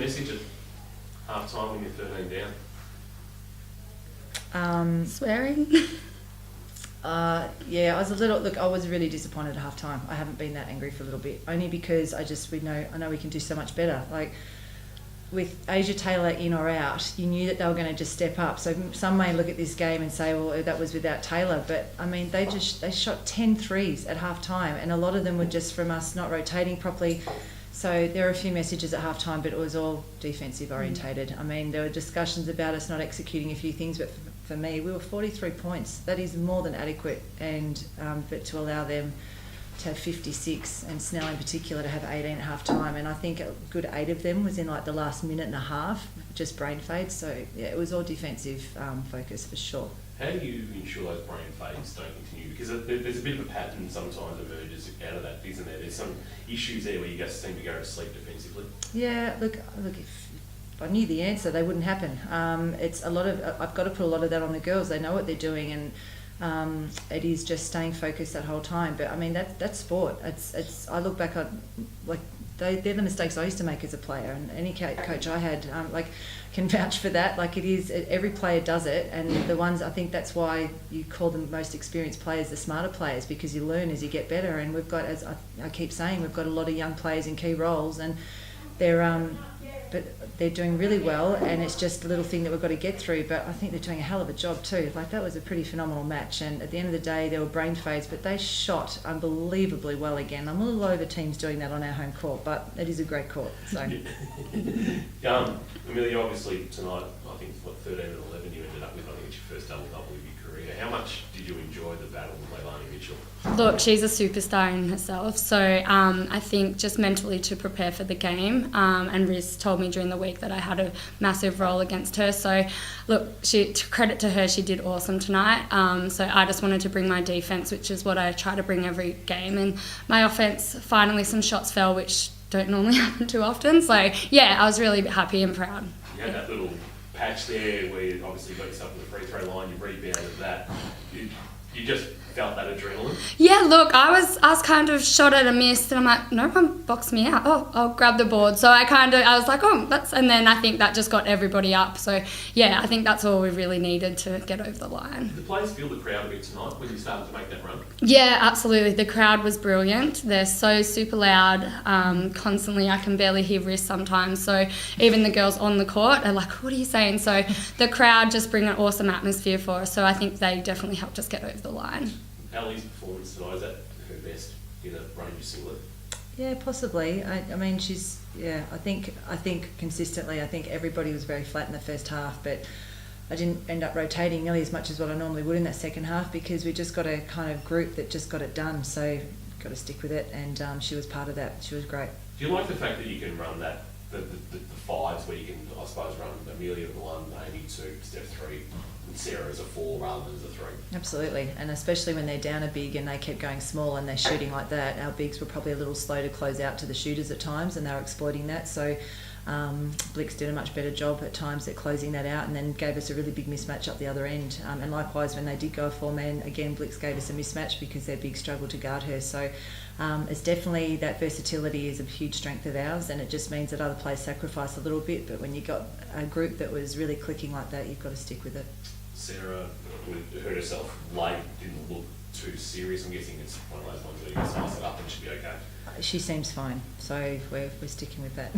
message at half time when you're 13 down? Swearing. Yeah, I was really disappointed at half time. I haven't been that angry for a little bit, only because I know we can do so much better. Like, with Asia Taylor in or out, you knew that they were going to just step up. So some may look at this game and say, well, that was without Taylor. But, I mean, they shot 10 threes at half time, and a lot of them were just from us not rotating properly. So there are a few messages at half time, but it was all defensive orientated. I mean, there were discussions about us not executing a few things, but for me, we were 43 points. That is more than adequate, and but to allow them to have 56, and Snell in particular to have 18 at half time, and I think a good 8 of them was in like the last minute and a half, just brain fades. So yeah, it was all defensive focus for sure. How do you ensure those brain fades don't continue? Because there's a bit of a pattern sometimes emerges out of that, isn't there? There's some issues there where you guys seem to go to sleep defensively. Yeah, look. If I knew the answer, they wouldn't happen. It's a lot of. I've got to put a lot of that on the girls. They know what they're doing, and it is just staying focused that whole time. But I mean, that's sport. It's. I look back on like they're the mistakes I used to make as a player, and any coach I had can vouch for that. Like, it is, every player does it, and the ones, I think that's why you call them most experienced players the smarter players, because you learn as you get better. And we've got, as I keep saying, we've got a lot of young players in key roles, and but they're doing really well, and it's just a little thing that we've got to get through. But I think they're doing a hell of a job too. Like, that was a pretty phenomenal match, and at the end of the day, there were brain fades, but they shot unbelievably well again. I'm a little over teams doing that on our home court, but it is a great court. So, Amelia, obviously tonight, I think 13 and 11 you ended up with. I think it's your first double-double of your career. How much did you enjoy the battle with Leilani Mitchell? Look, she's a superstar in herself, so I think just mentally to prepare for the game, and Riz told me during the week that I had a massive role against her, so look, credit to her, she did awesome tonight. So I just wanted to bring my defence, which is what I try to bring every game, and my offence, finally some shots fell, which don't normally happen too often, so yeah, I was really happy and proud. You had that little patch there where you obviously got yourself to the free throw line, you rebounded that, you just felt that adrenaline? Yeah, look, I was kind of shot at a miss, and I'm like, no one boxed me out. Oh, I'll grab the board. So I was like, oh, and then I think that just got everybody up. So yeah, I think that's all we really needed to get over the line. Did the players feel the crowd a bit tonight when you started to make that run? Yeah, absolutely. The crowd was brilliant. They're so super loud, constantly. I can barely hear Riz sometimes. So even the girls on the court are like, what are you saying? So the crowd just bring an awesome atmosphere for us. So I think they definitely helped us get over the line. Ellie's performance tonight, is that her best in a Ranger singlet? Yeah, possibly. I mean, she's, yeah, I think consistently, I think everybody was very flat in the first half, but I didn't end up rotating nearly as much as what I normally would in that second half, because we just got a kind of group that just got it done, so got to stick with it, and she was part of that. She was great. Do you like the fact that you can run that, the fives, where you can, I suppose, run Amelia 1, Amy 2, Steph 3, and Sarah as a 4 rather than as a 3? Absolutely, and especially when they're down a big and they kept going small and they're shooting like that. Our bigs were probably a little slow to close out to the shooters at times, and they were exploiting that. So Blix did a much better job at times at closing that out, and then gave us a really big mismatch up the other end. And likewise, when they did go a 4-man, again, Blix gave us a mismatch because their big struggled to guard her. So it's definitely, that versatility is a huge strength of ours, and it just means that other players sacrifice a little bit, but when you got a group that was really clicking like that, you've got to stick with it. Sarah hurt herself late, didn't look too serious. I'm guessing it's one of those ones where you can spice it up and she'll be okay. She seems fine, so we're sticking with that.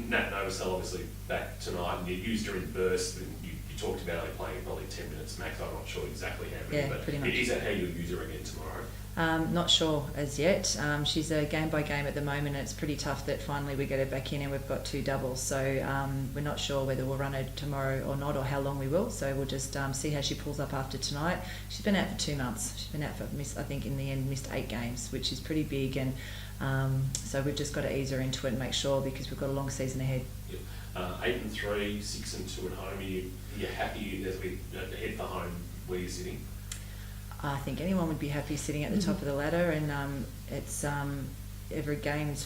Nat Novosel obviously back tonight, and you used her in bursts, and you talked about only playing probably 10 minutes max. I'm not sure exactly how many, but pretty much. Is that how you'll use her again tomorrow? Not sure as yet. She's a game by game at the moment, and it's pretty tough that finally we get her back in and we've got 2 doubles. So we're not sure whether we'll run her tomorrow or not, or how long we will. So we'll just see how she pulls up after tonight. She's been out for 2 months. She's been out for, I think in the end, missed 8 games, which is pretty big. And so we've just got to ease her into it and make sure, because we've got a long season ahead. Yep. 8 and 3, 6 and 2 at home. Are you happy as we head for home where you're sitting? I think anyone would be happy sitting at the top of the ladder, and it's every game is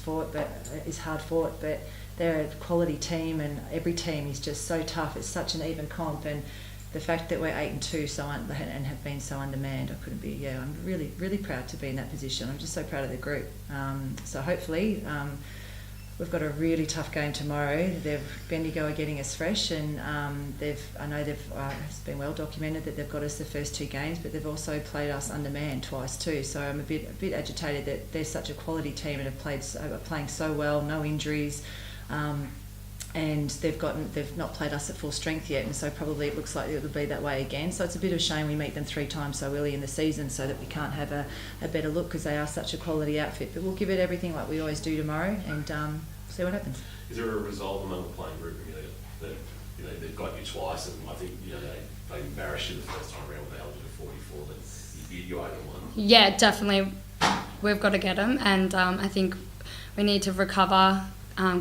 hard fought, but they're a quality team, and every team is just so tough. It's such an even comp, and the fact that we're 8 and 2 and have been so undermanned, I couldn't be. Yeah, I'm really, really proud to be in that position. I'm just so proud of the group. So hopefully, we've got a really tough game tomorrow. Bendigo are getting us fresh, and I know it's been well documented that they've got us the first 2 games, but they've also played us undermanned twice too. So I'm a bit agitated that they're such a quality team and are playing so well, no injuries. And they've not played us at full strength yet, and so probably it looks like it'll be that way again. So it's a bit of a shame we meet them 3 times so early in the season, so that we can't have a better look, because they are such a quality outfit. But we'll give it everything like we always do tomorrow, and see what happens. Is there a resolve among the playing group, Amelia, that they've got you twice, and I think they embarrassed you the first time around when they held you to 44, that you owe them one? Yeah, definitely. We've got to get them, and I think we need to recover.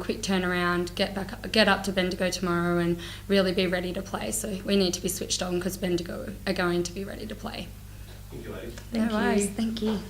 Quick turnaround, get up to Bendigo tomorrow and really be ready to play. So we need to be switched on, because Bendigo are going to be ready to play. Thank you, ladies. No worries. Thank you.